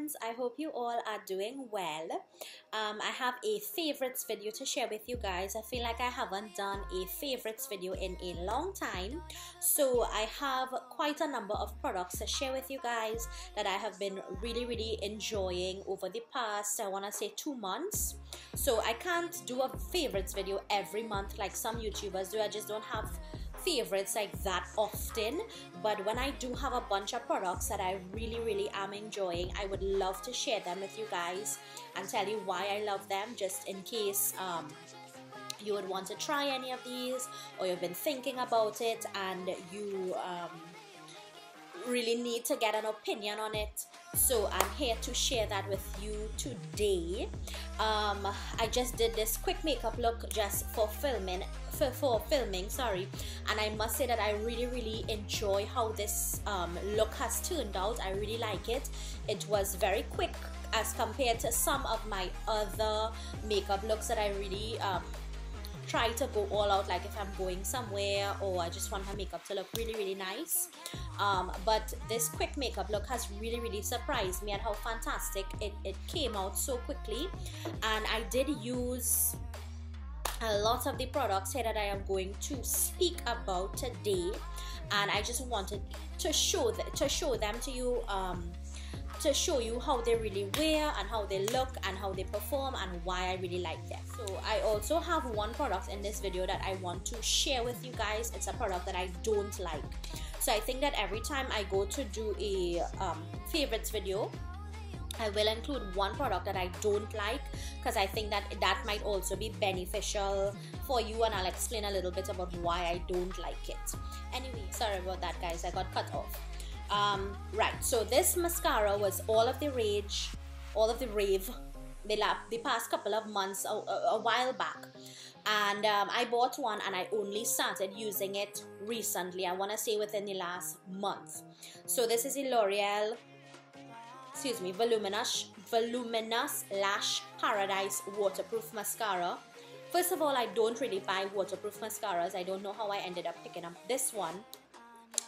friends, I hope you all are doing well. I have a favorites video to share with you guys. I feel like I haven't done a favorites video in a long time, so I have quite a number of products to share with you guys that I have been really enjoying over the past, I want to say 2 months. So I can't do a favorites video every month like some YouTubers do. I just don't have favorites like that often, but when I do have a bunch of products that I really am enjoying, I would love to share them with you guys and tell you why I love them, just in case you would want to try any of these, or you've been thinking about it and you really need to get an opinion on it. So I'm here to share that with you today. I just did this quick makeup look just for filming, sorry, and I must say that I really enjoy how this look has turned out. I really like it. It was very quick as compared to some of my other makeup looks that I really try to go all out, like if I'm going somewhere or I just want my makeup to look really nice. But this quick makeup look has really surprised me at how fantastic it came out so quickly. And I did use a lot of the products here that I am going to speak about today, and I just wanted to show them to you, to show you how they really wear and how they look and how they perform and why I really like them. So I also have one product in this video that I want to share with you guys. It's a product that I don't like. So I think that every time I go to do a favorites video, I will include one product that I don't like, because I think that that might also be beneficial for you, and I'll explain a little bit about why I don't like it. Anyway, sorry about that guys, I got cut off. Right, so this mascara was all of the rage, all of the rave the past couple of months, a while back, and I bought one and I only started using it recently. I want to say within the last month. So this is a Loreal, excuse me, Voluminous Lash Paradise Waterproof Mascara. First of all, I don't really buy waterproof mascaras. I don't know how I ended up picking up this one,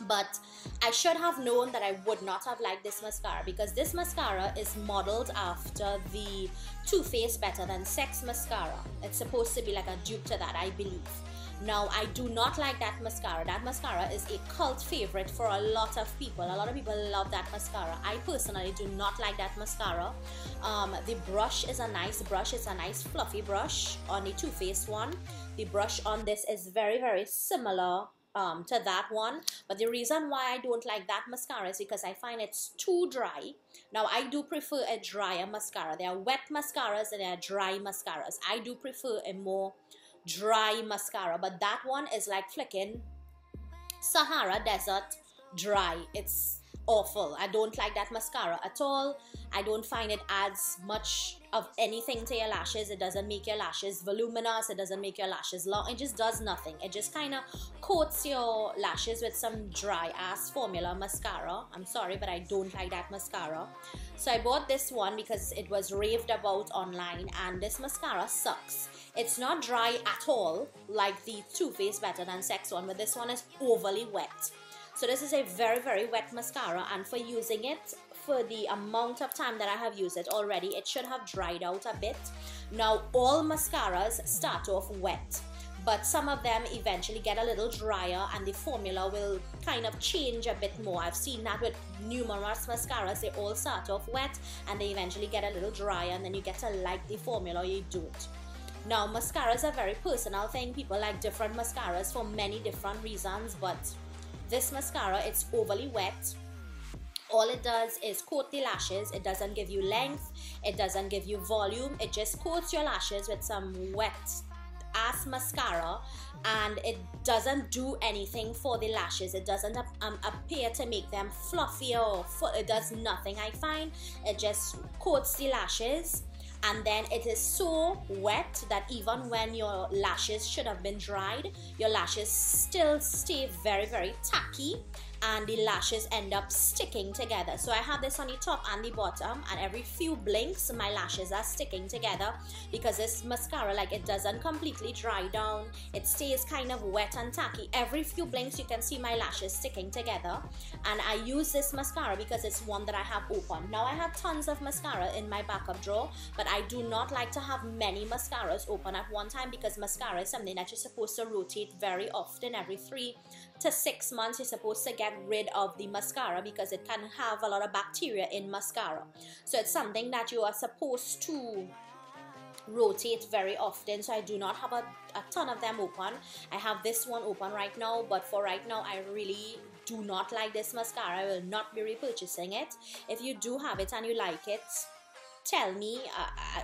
but I should have known that I would not have liked this mascara, because this mascara is modeled after the Too Faced Better Than Sex mascara. It's supposed to be like a dupe to that, I believe. Now, I do not like that mascara. That mascara is a cult favorite for a lot of people. A lot of people love that mascara. I personally do not like that mascara. The brush is a nice brush. It's a nice fluffy brush on the Too Faced one. The brush on this is very similar to that one, but the reason why I don't like that mascara is because I find it's too dry. Now, I do prefer a drier mascara. There are wet mascaras and there are dry mascaras. I do prefer a more dry mascara, but that one is like flicking Sahara Desert dry. It's awful. I don't like that mascara at all. I don't find it adds much of anything to your lashes. It doesn't make your lashes voluminous. It doesn't make your lashes long. It just does nothing. It just kind of coats your lashes with some dry ass formula mascara. I'm sorry, but I don't like that mascara. So I bought this one because it was raved about online, and this mascara sucks. It's not dry at all like the Too Faced Better Than Sex one, but this one is overly wet. So this is a very wet mascara, and for using it, for the amount of time that I have used it already, it should have dried out a bit. Now, all mascaras start off wet, but some of them eventually get a little drier and the formula will kind of change a bit more. I've seen that with numerous mascaras. They all start off wet and they eventually get a little drier, and then you get to like the formula or you don't. Now, mascara is a very personal thing. People like different mascaras for many different reasons, but this mascara, it's overly wet. All it does is coat the lashes. It doesn't give you length. It doesn't give you volume. It just coats your lashes with some wet ass mascara, and it doesn't do anything for the lashes. It doesn't appear to make them fluffier or it does nothing. I find it just coats the lashes, and then it is so wet that even when your lashes should have been dried, your lashes still stay very tacky, and the lashes end up sticking together. So I have this on the top and the bottom, and every few blinks my lashes are sticking together because this mascara, like, it doesn't completely dry down, it stays kind of wet and tacky. Every few blinks you can see my lashes sticking together, and I use this mascara because it's one that I have open. Now I have tons of mascara in my backup drawer, but I do not like to have many mascaras open at one time because mascara is something that you're supposed to rotate very often. Every 3 to 6 months you're supposed to get rid of the mascara because it can have a lot of bacteria in mascara. So it's something that you are supposed to rotate very often. So I do not have a ton of them open. I have this one open right now, but for right now I really do not like this mascara. I will not be repurchasing it. If you do have it and you like it, tell me.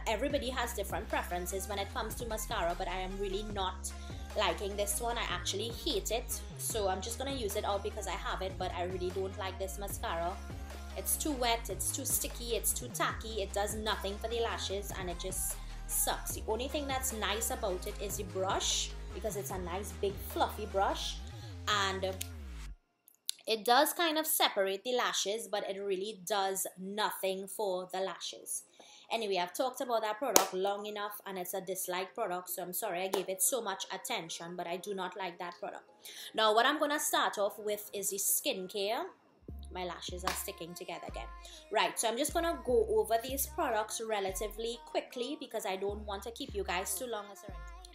Everybody has different preferences when it comes to mascara, but I am really not liking this one. I actually hate it, so I'm just gonna use it out because I have it, but I really don't like this mascara. It's too wet, it's too sticky, it's too tacky, it does nothing for the lashes, and it just sucks. The only thing that's nice about it is the brush, because it's a nice big fluffy brush, and it does kind of separate the lashes, but it really does nothing for the lashes. Anyway, I've talked about that product long enough, and it's a disliked product, so I'm sorry I gave it so much attention, but I do not like that product. Now what I'm gonna start off with is the skincare. My lashes are sticking together again. Right, so I'm just gonna go over these products relatively quickly because I don't want to keep you guys too long.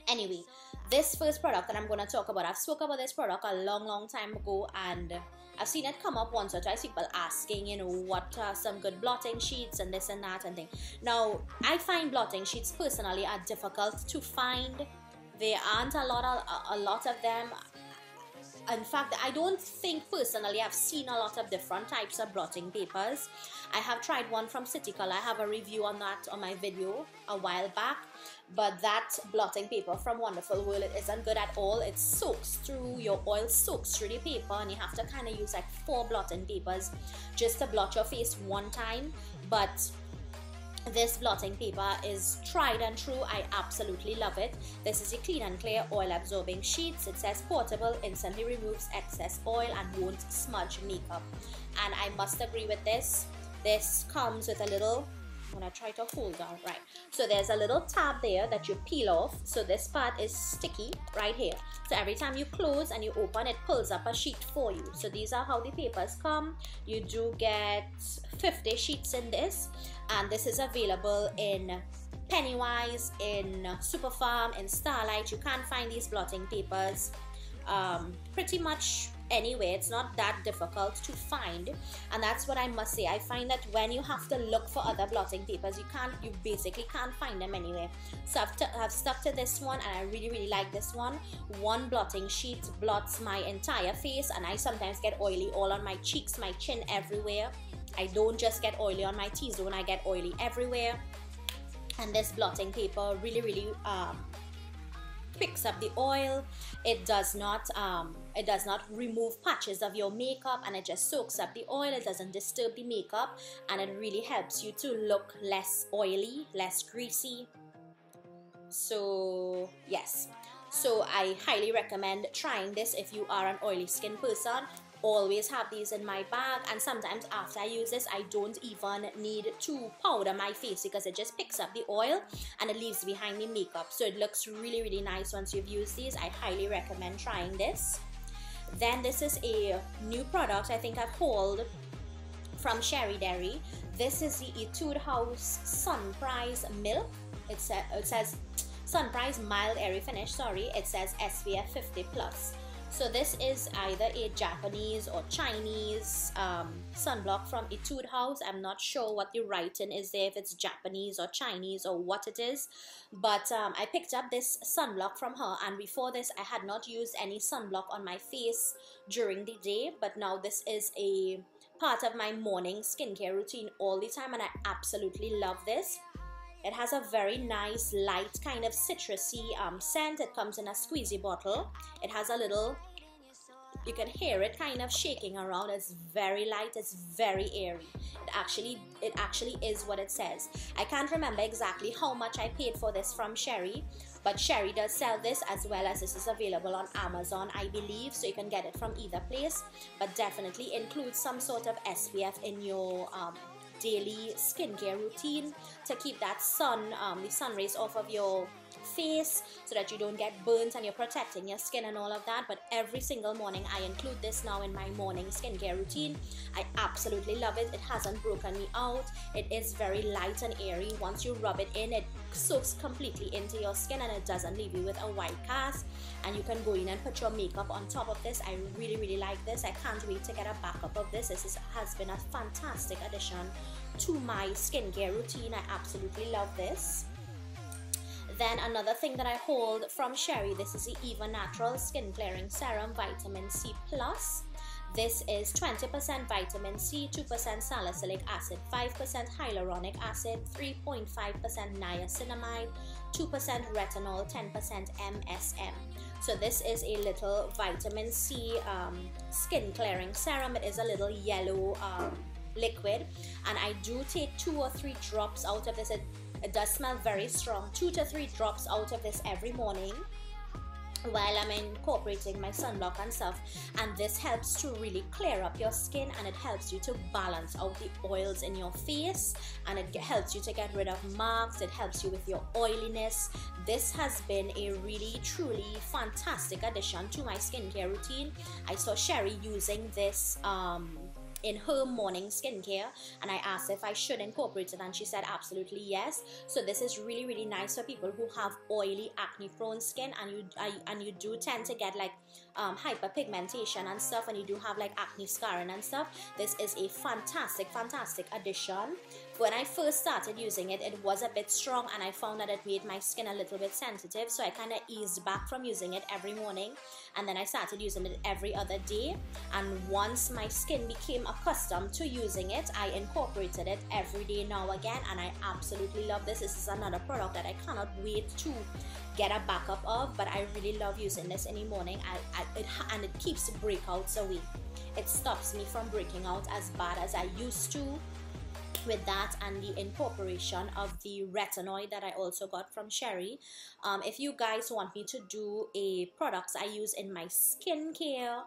Anyway, this first product that I'm gonna talk about, I've spoke about this product a long time ago, and I've seen it come up once or twice, people asking, you know, what are some good blotting sheets and this and that and thing. Now, I find blotting sheets personally are difficult to find. There aren't a lot of them. In fact, I don't think personally I've seen a lot of different types of blotting papers. I have tried one from City Color. I have a review on that on my video a while back, but that blotting paper from Wonderful World, it isn't good at all. It soaks through, your oil soaks through the paper, and you have to kind of use like 4 blotting papers just to blot your face one time. But this blotting paper is tried and true. I absolutely love it. This is a clean and clear oil absorbing sheets. It says portable, instantly removes excess oil and won't smudge makeup, and I must agree with this. This comes with a little, I'm gonna try to hold down, right, so there's a little tab there that you peel off, so this part is sticky right here, so every time you close and you open, it pulls up a sheet for you. So these are how the papers come. You do get 50 sheets in this, and this is available in Pennywise, in Superfarm, in Starlight. You can't find these blotting papers pretty much anyway. It's not that difficult to find, and that's what I must say. I find that when you have to look for other blotting papers, you basically can't find them anywhere. So I've stuck to this one, and I really like this one. One blotting sheet blots my entire face, and I sometimes get oily all on my cheeks, my chin, everywhere. I don't just get oily on my T-zone, I get oily everywhere. And this blotting paper really picks up the oil. It does not remove patches of your makeup, and it just soaks up the oil. It doesn't disturb the makeup, and it really helps you to look less oily, less greasy. So yes, so I highly recommend trying this if you are an oily skin person. Always have these in my bag, and sometimes after I use this, I don't even need to powder my face because it just picks up the oil and it leaves behind the makeup. So it looks really nice once you've used these. I highly recommend trying this. Then this is a new product I think I've hauled from Sherry Derry. This is the Etude House Sunprise Milk. It says Sunprise Mild Airy Finish, sorry. It says SPF 50+. So this is either a Japanese or Chinese sunblock from Etude House. I'm not sure what the writing is there, if it's Japanese or Chinese or what it is. But I picked up this sunblock from her, and before this I had not used any sunblock on my face during the day. But now this is a part of my morning skincare routine all the time, and I absolutely love this. It has a very nice light kind of citrusy scent. It comes in a squeezy bottle. It has a little, you can hear it kind of shaking around. It's very light, it's very airy. It actually is what it says. I can't remember exactly how much I paid for this from Sherry, but Sherry does sell this, as well as this is available on Amazon, I believe, so you can get it from either place. But definitely include some sort of SPF in your daily skincare routine to keep that the sun rays off of your face, so that you don't get burnt and you're protecting your skin and all of that. But every single morning I include this now in my morning skincare routine. I absolutely love it. It hasn't broken me out. It is very light and airy. Once you rub it in, it soaks completely into your skin and it doesn't leave you with a white cast, and you can go in and put your makeup on top of this. I really like this. I can't wait to get a backup of this. Has been a fantastic addition to my skincare routine. I absolutely love this. Then another thing that I hold from Sherry, this is the Eva Natural Skin Clearing Serum Vitamin C Plus. This is 20% vitamin C, 2% salicylic acid, 5% hyaluronic acid, 3.5% niacinamide, 2% retinol, 10% MSM. So this is a little vitamin C skin clearing serum. It is a little yellow liquid, and I do take 2 or 3 drops out of this. It does smell very strong. 2 to 3 drops out of this every morning while I'm incorporating my sunblock and stuff, and this helps to really clear up your skin, and it helps you to balance out the oils in your face, and it helps you to get rid of marks. It helps you with your oiliness. This has been a really truly fantastic addition to my skincare routine. I saw Sherry using this in her morning skincare, and I asked if I should incorporate it, and she said absolutely yes. So this is really nice for people who have oily, acne prone skin, and you do tend to get like hyperpigmentation and stuff, and you do have like acne scarring and stuff. This is a fantastic addition. When I first started using it, it was a bit strong, and I found that it made my skin a little bit sensitive, so I kind of eased back from using it every morning, and then I started using it every other day. And once my skin became accustomed to using it, I incorporated it every day now again, and I absolutely love this. This is another product that I cannot wait to get a backup of, but I really love using this in the morning. And it keeps breakouts away. It stops me from breaking out as bad as I used to with that, and the incorporation of the retinoid that I also got from Sherry. If you guys want me to do a products I use in my skincare,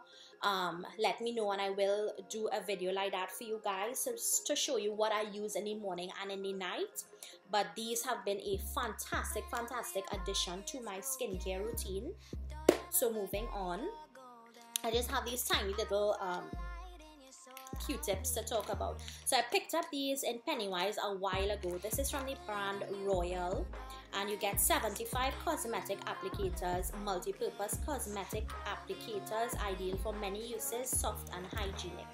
let me know, and I will do a video like that for you guys, to show you what I use in the morning and in the night. But these have been a fantastic addition to my skincare routine. So moving on, I just have these tiny little Q-tips to talk about. So I picked up these in Pennywise a while ago. This is from the brand Loreal, and you get 75 cosmetic applicators, multi-purpose cosmetic applicators, ideal for many uses, soft and hygienic.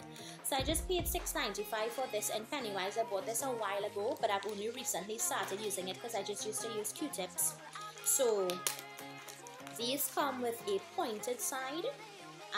So I just paid $6.95 for this in Pennywise. I bought this a while ago, but I've only recently started using it because I just used to use Q-tips. So these come with a pointed side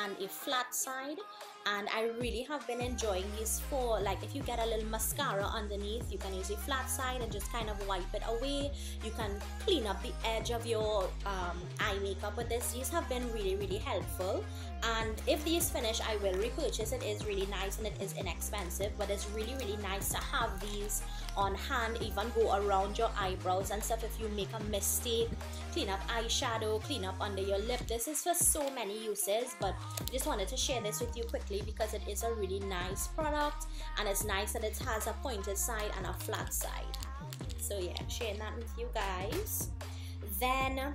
and a flat side, and I really have been enjoying these for, like, if you get a little mascara underneath, you can use a flat side and just kind of wipe it away. You can clean up the edge of your eye makeup with this. These have been really helpful, and if these finish, I will repurchase. It is really nice and it is inexpensive, but it's really nice to have these on hand. Even go around your eyebrows and stuff if you make a mistake, clean up eyeshadow, clean up under your lip. This is for so many uses, but I just wanted to share this with you quickly because it is a really nice product, and it's nice that it has a pointed side and a flat side. So yeah, sharing that with you guys. Then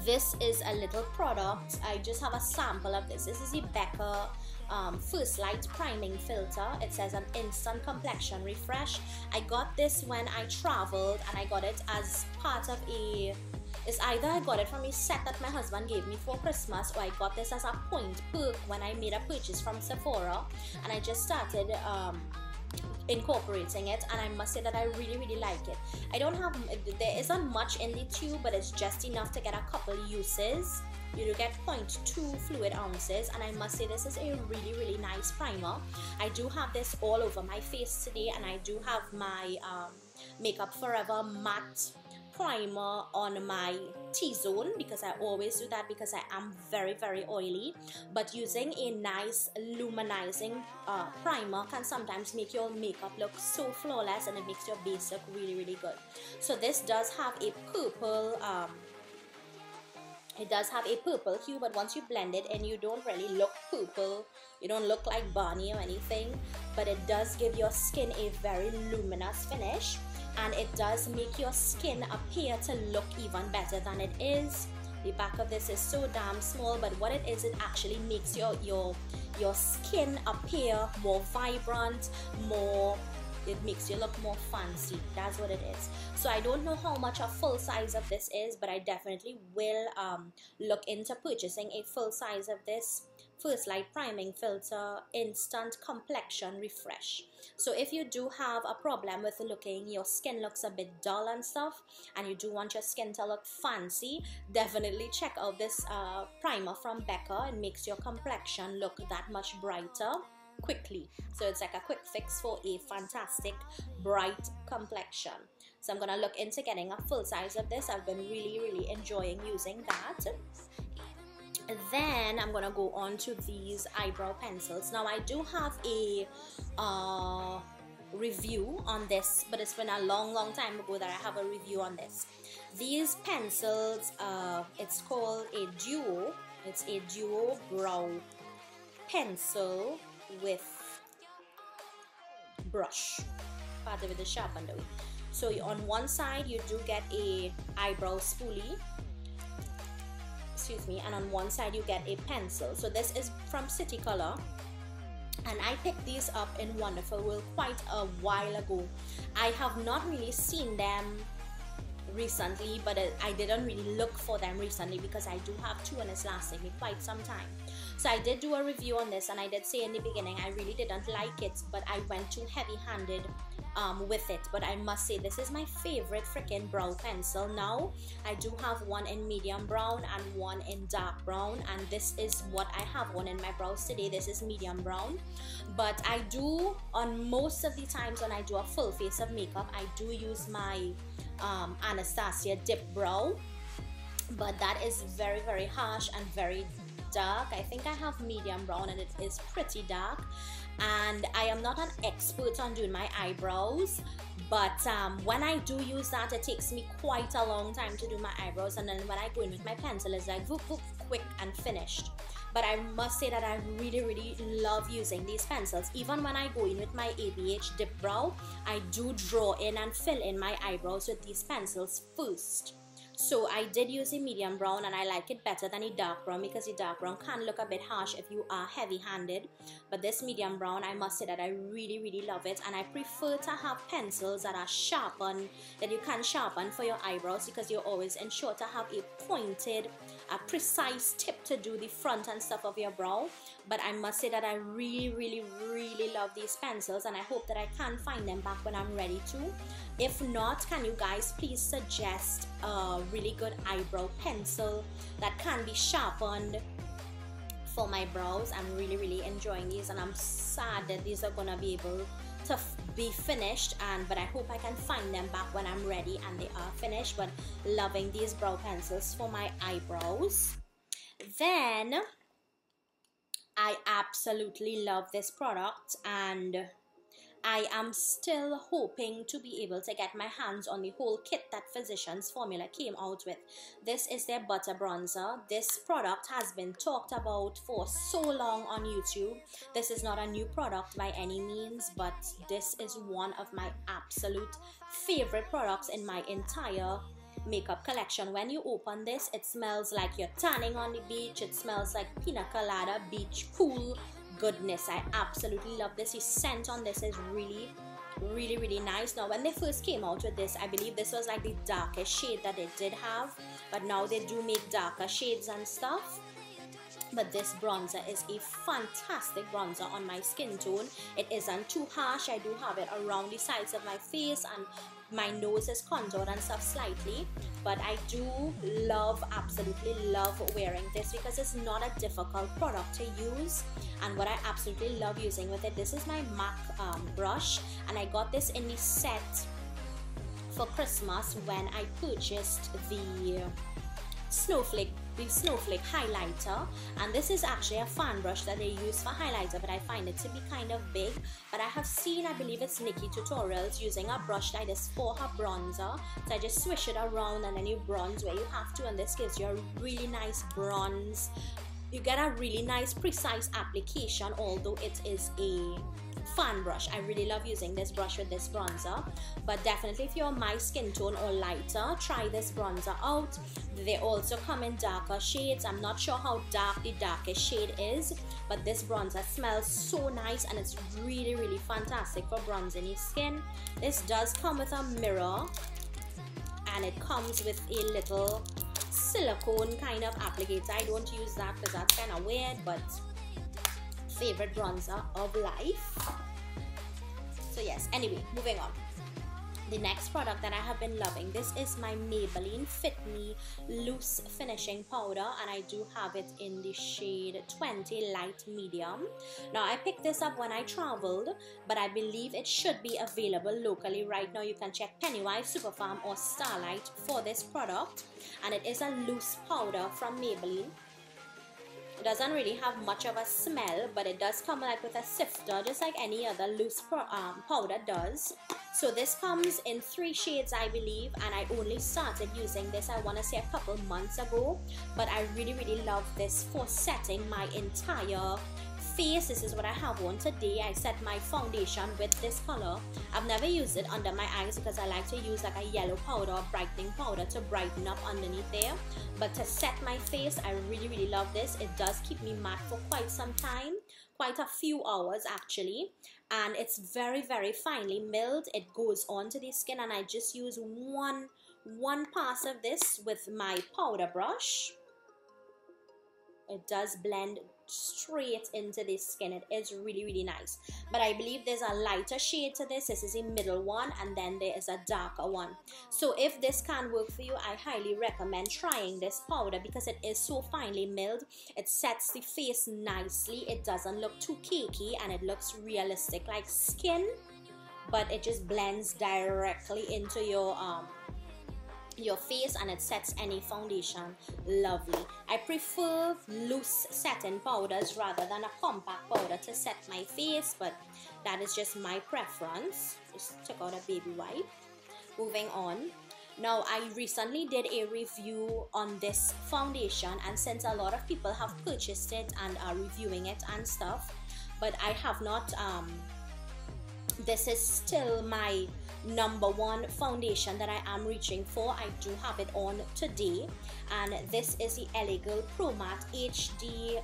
this is a little product. I just have a sample of this. This is the Becca First Light Priming Filter. It says an instant complexion refresh. I got this when I traveled, and I got it as part of it's either I got it from a set that my husband gave me for Christmas, or I got this as a point perk when I made a purchase from Sephora, and I just started incorporating it, and I must say that I really like it. There isn't much in the tube, but it's just enough to get a couple uses. You do get 0.2 fluid ounces, and I must say this is a really nice primer. I do have this all over my face today, and I do have my Makeup Forever matte primer on my T-zone, because I always do that because I am very oily. But using a nice luminizing primer can sometimes make your makeup look so flawless, and it makes your base look really good. So this does have a purple It does have a purple hue, but once you blend it and you don't really look purple, you don't look like Barney or anything, but it does give your skin a very luminous finish, and it does make your skin appear to look even better than it is. The back of this is so damn small, but what it is, it actually makes your skin appear more vibrant, it makes you look more fancy. That's what it is. So I don't know how much a full size of this is, but I definitely will look into purchasing a full size of this. First Light Priming Filter Instant Complexion Refresh. So if you do have a problem with your skin looks a bit dull and stuff, and you do want your skin to look fancy, definitely check out this primer from Becca. It makes your complexion look that much brighter quickly. So it's like a quick fix for a fantastic bright complexion. So I'm gonna look into getting a full size of this. I've been really enjoying using that. Then I'm gonna go on to these eyebrow pencils. Now I do have a review on this, but it's been a long time ago that I have a review on this. These pencils, it's called a duo. It's a duo brow pencil with brush, part of it is sharpened away. So on one side you do get a eyebrow spoolie, excuse me, and on one side you get a pencil. So this is from City Color, and I picked these up in Wonderful World quite a while ago. I have not really seen them recently, but I didn't really look for them recently because I do have two and it's lasting me quite some time. So I did do a review on this, and I did say in the beginning I really didn't like it, but I went too heavy-handed with it. But I must say this is my favorite freaking brow pencil now. I do have one in medium brown and one in dark brown, and this is what I have one in my brows today. This is medium brown, but I do, on most of the times when I do a full face of makeup, I do use my Anastasia dip brow, but that is very harsh and very dark. I think I have medium brown and it is pretty dark, and I am not an expert on doing my eyebrows, but when I do use that, it takes me quite a long time to do my eyebrows, and then when I go in with my pencil, it's like whoop, quick and finished. But I must say that I really love using these pencils. Even when I go in with my ABH dip brow, I do draw in and fill in my eyebrows with these pencils first. So I did use a medium brown, and I like it better than a dark brown because the dark brown can look a bit harsh if you are heavy-handed. But this medium brown, I must say that I really love it, and I prefer to have pencils that are sharpened, that you can sharpen for your eyebrows, because you always ensure to have a pointed, a precise tip to do the front and stuff of your brow. But I must say that I really love these pencils, and I hope that I can find them back when I'm ready to. If not, can you guys please suggest a really good eyebrow pencil that can be sharpened for my brows? I'm really enjoying these, and I'm sad that these are gonna be able to be finished, but I hope I can find them back when I'm ready and they are finished. But loving these brow pencils for my eyebrows. Then I absolutely love this product, and I am still hoping to be able to get my hands on the whole kit that Physicians Formula came out with. This is their butter bronzer. This product has been talked about for so long on YouTube. This is not a new product by any means, but this is one of my absolute favorite products in my entire makeup collection. When you open this, it smells like you're tanning on the beach. It smells like pina colada, beach, pool goodness. I absolutely love this. The scent on this is really nice. Now, when they first came out with this, I believe this was like the darkest shade that they did have, but now they do make darker shades and stuff. But this bronzer is a fantastic bronzer on my skin tone. It isn't too harsh. I do have it around the sides of my face, and my nose is contoured and stuff slightly. But I do absolutely love wearing this because it's not a difficult product to use. And what I absolutely love using with it, this is my MAC brush, and I got this in the set for Christmas when I purchased the the snowflake highlighter, and this is actually a fan brush that they use for highlighter, but I find it to be kind of big. But I have seen, I believe it's Nikki Tutorials, using a brush like this for her bronzer, so I just swish it around and then you bronze where you have to, and this gives you a really nice bronze. You get a really nice precise application, although it is a fan brush. I really love using this brush with this bronzer, but definitely if you're my skin tone or lighter, try this bronzer out. They also come in darker shades. I'm not sure how dark the darkest shade is, but this bronzer smells so nice and it's really fantastic for bronzing your skin. This does come with a mirror, and it comes with a little silicone kind of applicator. I don't use that because that's kind of weird, but favorite bronzer of life. So yes, anyway, moving on. The next product that I have been loving, this is my Maybelline Fit Me Loose Finishing Powder, and I do have it in the shade 20 Light Medium. Now I picked this up when I traveled, but I believe it should be available locally right now. You can check Pennywise, Superfarm or Starlight for this product, and it is a loose powder from Maybelline. It doesn't really have much of a smell, but it does come like with a sifter, just like any other loose powder does. So this comes in 3 shades, I believe, and I only started using this, I want to say, a couple months ago, but I really love this for setting my entire face. This is what I have on today. I set my foundation with this color. I've never used it under my eyes because I like to use like a yellow powder or brightening powder to brighten up underneath there, but to set my face, I really love this. It does keep me matte for quite some time, quite a few hours actually, and it's very finely milled. It goes onto the skin, and I just use one pass of this with my powder brush. It does blend straight into the skin. It is really nice, but I believe there's a lighter shade to this. This is a middle one, and then there is a darker one. So if this can work for you, I highly recommend trying this powder because it is so finely milled. It sets the face nicely. It doesn't look too cakey, and it looks realistic like skin, but it just blends directly into your face, and it sets any foundation lovely. I prefer loose setting powders rather than a compact powder to set my face, but that is just my preference. Just took out a baby wipe. Moving on. Now I recently did a review on this foundation, and since a lot of people have purchased it and are reviewing it and stuff, but I have not, this is still my #1 foundation that I am reaching for. I do have it on today, and this is the Elegant Pro Matte HD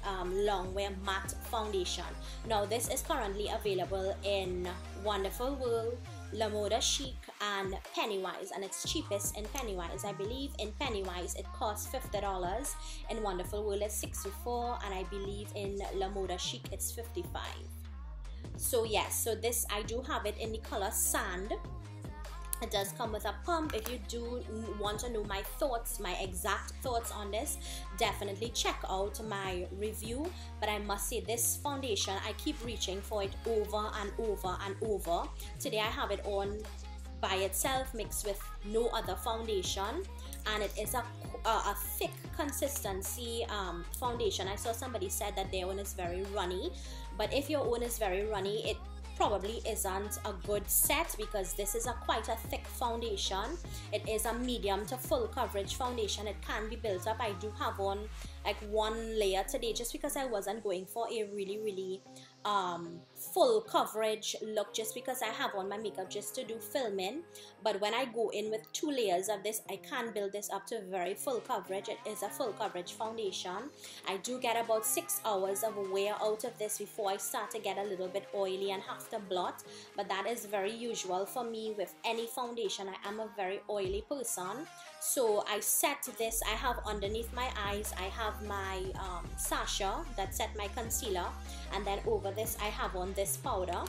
Longwear Matte Foundation. Now this is currently available in Wonderful World, La Moda Chic and Pennywise, and it's cheapest in Pennywise. I believe in Pennywise it costs $50, in Wonderful World it's $64, and I believe in La Moda Chic it's $55. So yes, so this, I do have it in the color Sand. It does come with a pump. If you do want to know my thoughts, my exact thoughts on this, definitely check out my review. But I must say, this foundation, I keep reaching for it over and over. Today I have it on by itself, mixed with no other foundation, and it is a thick consistency foundation. I saw somebody said that their one is very runny, but if your own is very runny, it probably isn't a good set, because this is quite a thick foundation. It is a medium to full coverage foundation. It can be built up. I do have on like 1 layer today just because I wasn't going for a really full coverage look, just because I have on my makeup just to do filming. But when I go in with 2 layers of this, I can build this up to very full coverage. It is a full coverage foundation. I do get about 6 hours of wear out of this before I start to get a little bit oily and have to blot, but that is very usual for me with any foundation. I am a very oily person, so I set this. I have underneath my eyes, I have my Sasha that set my concealer, and then over this I have on this powder,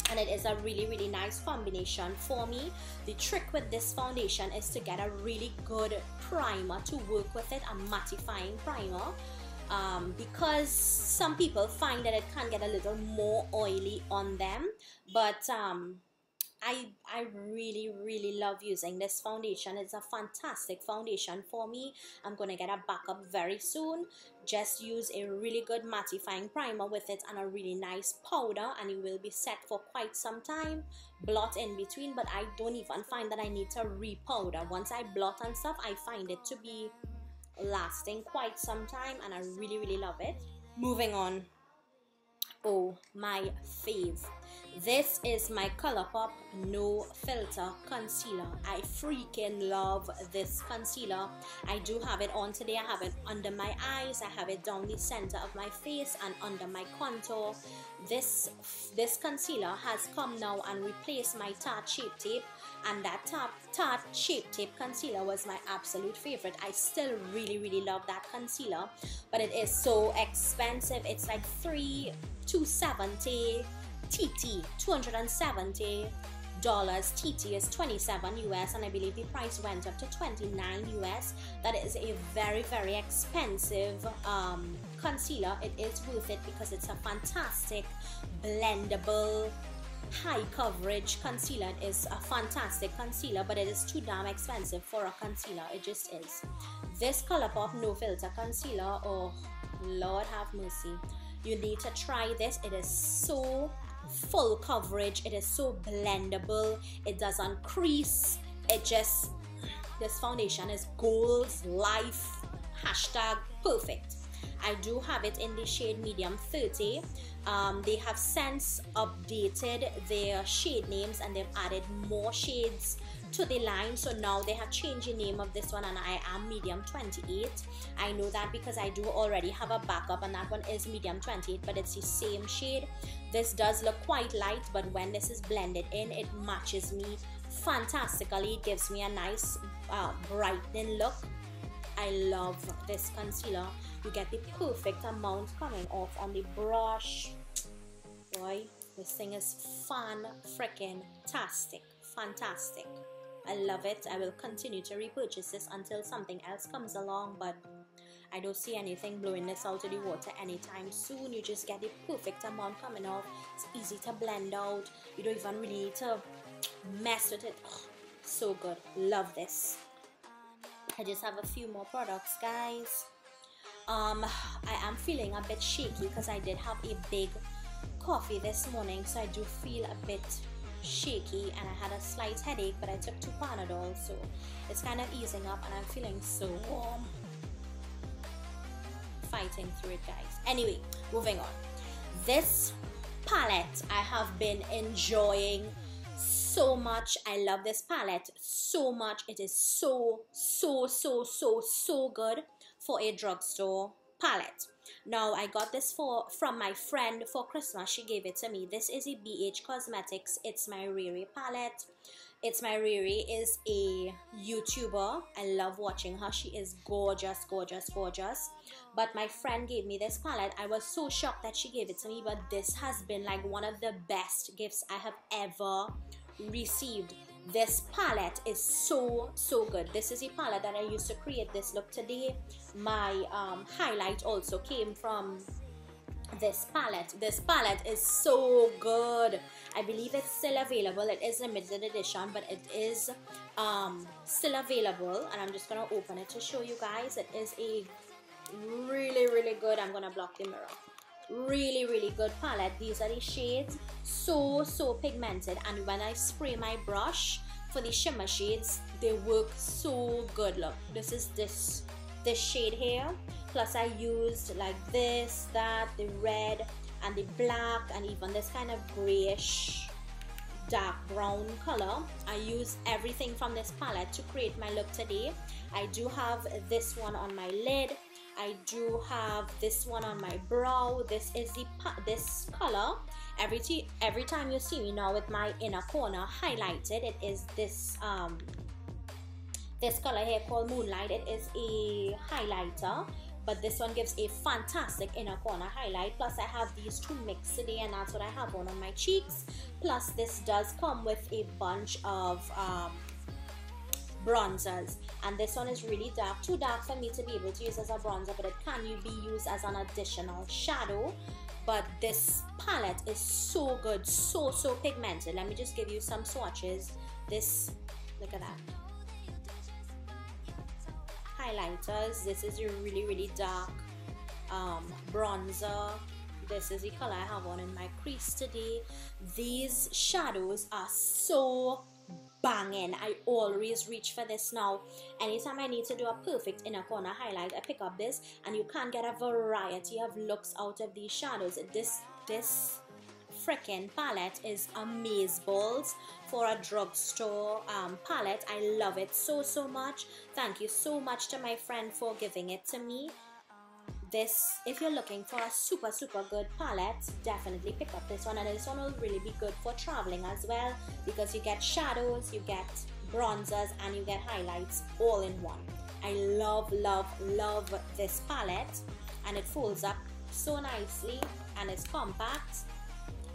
and it is a really nice combination for me. The trick with this foundation is to get a really good primer to work with it, a mattifying primer, because some people find that it can get a little more oily on them, but I really love using this foundation. It's a fantastic foundation for me. I'm gonna get a backup very soon. Just use a really good mattifying primer with it and a really nice powder, and it will be set for quite some time. Blot in between, but I don't even find that I need to repowder. Once I blot and stuff, I find it to be lasting quite some time, and I really love it. Moving on. Oh, my fave. This is my Colourpop No Filter Concealer. I freaking love this concealer. I do have it on today. I have it under my eyes. I have it down the center of my face and under my contour. This concealer has come now and replaced my Tarte Shape Tape. And that Tarte Shape Tape concealer was my absolute favorite. I still really love that concealer. But it is so expensive. It's like $270 TT, $270. TT is 27 US, and I believe the price went up to 29 US. That is a very expensive concealer. It is worth it because it's a fantastic blendable high coverage concealer. It is a fantastic concealer, but it is too damn expensive for a concealer. It just is. This Colourpop No Filter Concealer, oh Lord have mercy, you need to try this. It is so full coverage, it is so blendable, it doesn't crease, it just, this foundation is goals life, hashtag perfect. I do have it in the shade medium 30. They have since updated their shade names and they've added more shades to the line, so now they have changed the name of this one, and I am medium 28. I know that because I do already have a backup, and that one is medium 28, but it's the same shade. This does look quite light, but when this is blended in, it matches me fantastically. It gives me a nice brightening look. I love this concealer. You get the perfect amount coming off on the brush. Boy, this thing is fan-freaking-tastic. Fantastic. I love it. I will continue to repurchase this until something else comes along, but I don't see anything blowing this out of the water anytime soon. You just get the perfect amount coming off. It's easy to blend out. You don't even really need to mess with it. Oh, so good. Love this. I just have a few more products, guys. I am feeling a bit shaky because I did have a big coffee this morning, so I do feel a bit shaky, and I had a slight headache, but I took 2 Panadol, so it's kind of easing up, and I'm feeling so warm. Fighting through it, guys. Anyway, moving on. This palette I have been enjoying so much. I love this palette so much. It is so good for a drugstore palette. Now, I got this from my friend for Christmas. She gave it to me. This is a BH Cosmetics It's My Raye palette. It's My Raye is a YouTuber. I love watching her. She is gorgeous. But my friend gave me this palette. I was so shocked that she gave it to me, but this has been like one of the best gifts I have ever received. This palette is so good. This is a palette that I used to create this look today. My highlight also came from this palette. This palette is so good. I believe it's still available. It is limited edition, but it is still available, and I'm just gonna open it to show you guys. It is a really good, I'm gonna block the mirror, really good palette. These are the shades, so pigmented, and when I spray my brush for the shimmer shades, they work so good. Look, this is this shade here, plus I used like this, that, the red and the black, and even this kind of grayish dark brown color. I used everything from this palette to create my look today. I do have this one on my lid. I do have this one on my brow. This is this color. Every time you see me now with my inner corner highlighted, it is this this color here called Moonlight. It is a highlighter, but this one gives a fantastic inner corner highlight. Plus I have these two mixed today, and that's what I have on my cheeks. Plus this does come with a bunch of bronzers, and this one is really dark, too dark for me to be able to use as a bronzer, but it can be used as an additional shadow. But this palette is so good, so pigmented. Let me just give you some swatches. This, look at that. Highlighters. This is a really dark bronzer. This is the color I have on in my crease today. These shadows are so banging. I always reach for this now. Anytime I need to do a perfect inner corner highlight, I pick up this, and you can get a variety of looks out of these shadows. This freaking palette is amazeballs for a drugstore palette. I love it so much. Thank you so much to my friend for giving it to me. This, if you're looking for a super good palette, definitely pick up this one. And this one will really be good for traveling as well, because you get shadows, you get bronzers, and you get highlights all in one. I love this palette, and it folds up so nicely and it's compact.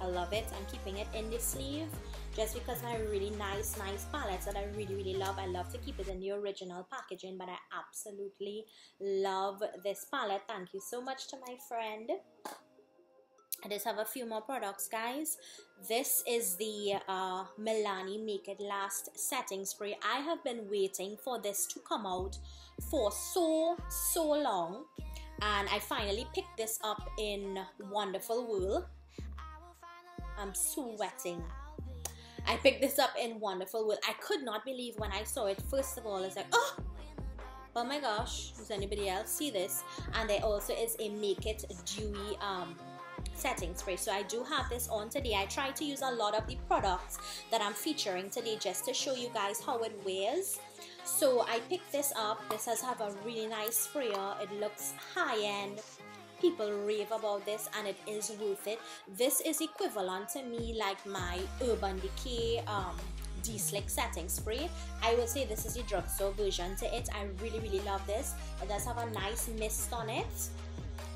I love it. I'm keeping it in the sleeve just because my really nice palettes that I really love. I love to keep it in the original packaging, but I absolutely love this palette. Thank you so much to my friend. I just have a few more products, guys. This is the Milani Make It Last setting spray. I have been waiting for this to come out for so long, and I finally picked this up in Wonderful Wool. I'm sweating. I picked this up in Wonderful Wool. I could not believe when I saw it. First of all, it's like, oh my gosh, does anybody else see this? And there also is a Make It Dewy setting spray. So I do have this on today. I try to use a lot of the products that I'm featuring today just to show you guys how it wears. So I picked this up. This does have a really nice sprayer. It looks high-end. People rave about this, and it is worth it. This is equivalent to me like my Urban Decay De-Slick setting spray. I will say this is the drugstore version to it. I really love this. It does have a nice mist on it.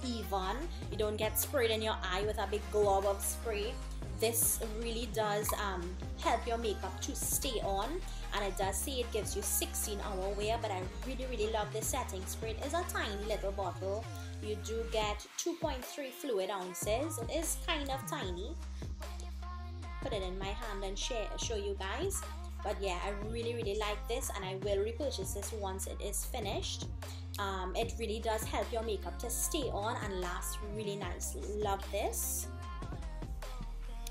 Even you don't get sprayed in your eye with a big glob of spray. This really does help your makeup to stay on, and it does say it gives you 16-hour wear. But I really love this setting spray. It is a tiny little bottle. You do get 2.3 fluid ounces. It is kind of tiny. Put it in my hand and show you guys. But yeah, I really like this, and I will repurchase this once it is finished. It really does help your makeup to stay on and last really nicely. Love this.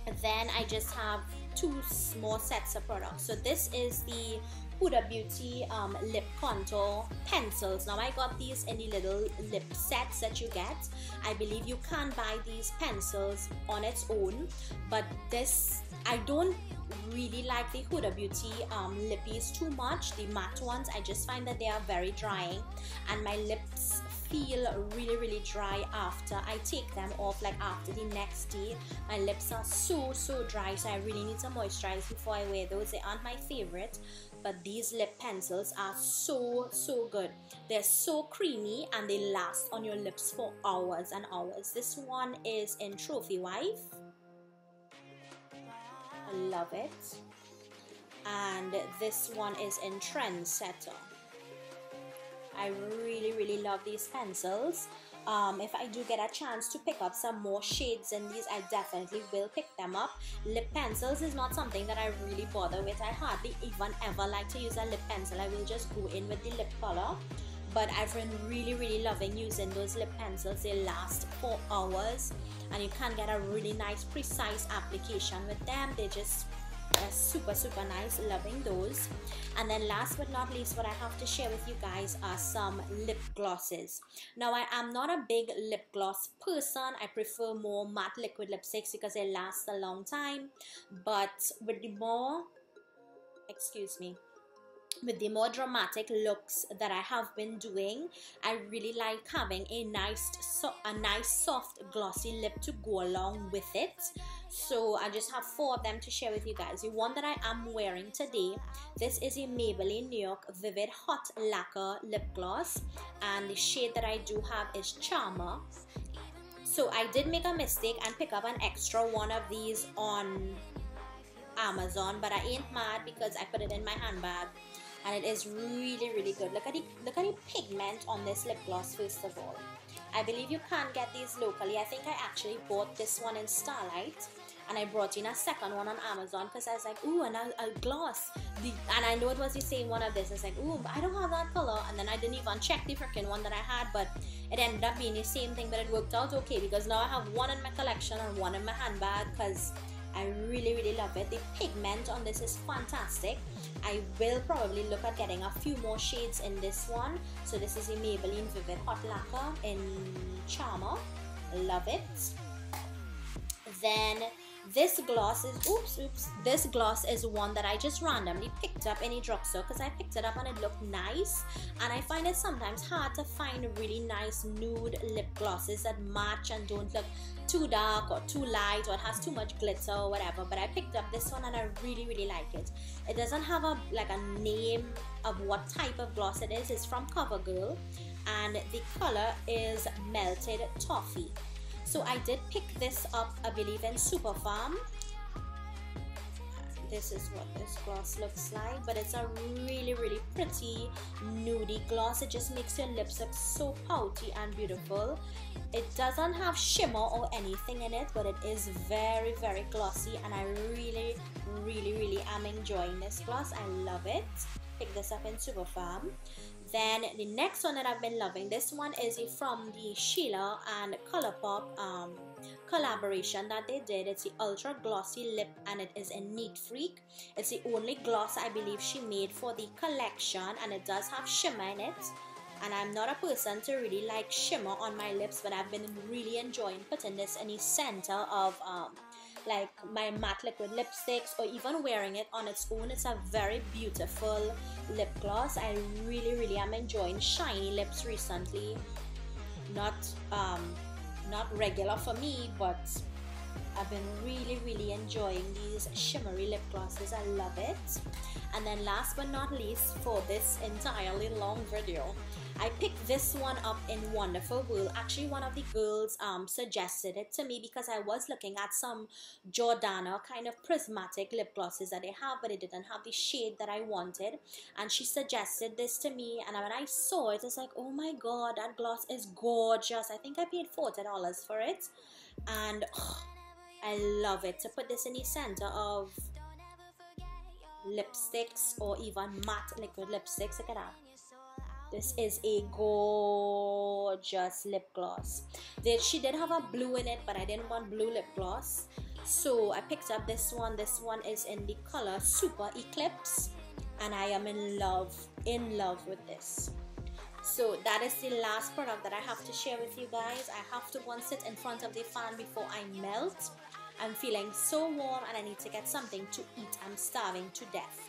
And then I just have two more sets of products. So this is the Huda Beauty lip contour pencils. Now I got these in the little lip sets that you get. I believe you can buy these pencils on its own, but this, I don't really like the Huda Beauty lippies too much, the matte ones. I just find that they are very drying, and my lips feel really dry after I take them off. Like after the next day, my lips are so dry, so I really need to moisturize before I wear those. They aren't my favorite, but these lip pencils are so good. They're so creamy, and they last on your lips for hours and hours. This one is in Trophy Wife. I love it. And this one is in Trendsetter. I really love these pencils. If I do get a chance to pick up some more shades in these, I definitely will pick them up. Lip pencils is not something that I really bother with. I hardly even ever like to use a lip pencil. I will just go in with the lip color. But I've been really loving using those lip pencils. They last for hours, and you can get a really nice precise application with them. They just super nice. Loving those. And then last but not least, what I have to share with you guys are some lip glosses. Now I am not a big lip gloss person. I prefer more matte liquid lipsticks because they last a long time. But with the more, with the more dramatic looks that I have been doing, I really like having a nice soft glossy lip to go along with it. So I just have 4 of them to share with you guys. The one that I am wearing today, this is a Maybelline New York Vivid Hot Lacquer lip gloss, and the shade that I do have is Charmer. So I did make a mistake and pick up an extra one of these on Amazon, but I ain't mad because I put it in my handbag, and it is really good. Look at the pigment on this lip gloss. First of all, I believe you can't get these locally. I think I actually bought this one in Starlight, and I brought in a second one on Amazon because I was like, ooh, and a gloss. And I know it was the same one of this. I was like, ooh, I don't have that color. And then I didn't even check the freaking one that I had, but it ended up being the same thing. But it worked out okay because now I have one in my collection and one in my handbag because I really, really love it. The pigment on this is fantastic. I will probably look at getting a few more shades in this one. So this is a Maybelline Vivid Hot Lacquer in Charmer. Love it. Then this gloss is, this gloss is one that I just randomly picked up in a drugstore because I picked it up and it looked nice. And I find it sometimes hard to find really nice nude lip glosses that match and don't look too dark or too light or it has too much glitter or whatever. But I picked up this one and I really, really like it. It doesn't have a name of what type of gloss it is. It's from CoverGirl and the color is Melted Toffee. So I did pick this up, I believe, in Superfarm. This is what this gloss looks like, but it's a really, really pretty nudie gloss. It just makes your lips look so pouty and beautiful. It doesn't have shimmer or anything in it, but it is very, very glossy, and I really, really, really am enjoying this gloss. I love it. Pick this up in Superfarm. Then the next one that I've been loving, this one is from the Sheila and Colourpop collaboration that they did. It's the Ultra Glossy Lip and it is in Neat Freak. It's the only gloss I believe she made for the collection, and it does have shimmer in it. And I'm not a person to really like shimmer on my lips, but I've been really enjoying putting this in the center of like my matte liquid lipsticks, or even wearing it on its own. It's a very beautiful lip gloss. I really, really am enjoying shiny lips recently. Not regular for me, but I've been really, really enjoying these shimmery lip glosses. I love it. And then last but not least, for this entirely long video, I picked this one up in Wonderful World. Actually, one of the girls suggested it to me because I was looking at some Jordana kind of prismatic lip glosses that they have, but it didn't have the shade that I wanted. And she suggested this to me, and when I saw it, it's like, oh my god, that gloss is gorgeous. I think I paid $40 for it, and I love it. To put this in the center of lipsticks or even matte liquid lipsticks, look at that. This is a gorgeous lip gloss. She did have a blue in it, but I didn't want blue lip gloss, so I picked up this one. This one is in the color Super Eclipse, and I am in love with this. So that is the last product that I have to share with you guys. I have to go and sit in front of the fan before I melt. I'm feeling so warm and I need to get something to eat. I'm starving to death.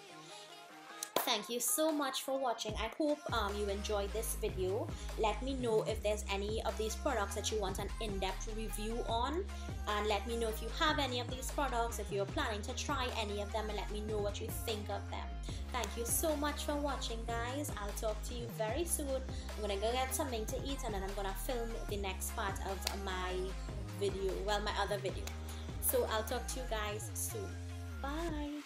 Thank you so much for watching. I hope you enjoyed this video. Let me know if there's any of these products that you want an in-depth review on, and let me know if you have any of these products, if you're planning to try any of them, and let me know what you think of them. Thank you so much for watching, guys. I'll talk to you very soon. I'm gonna go get something to eat, and then I'm gonna film the next part of my video, well, my other video. So I'll talk to you guys soon. Bye.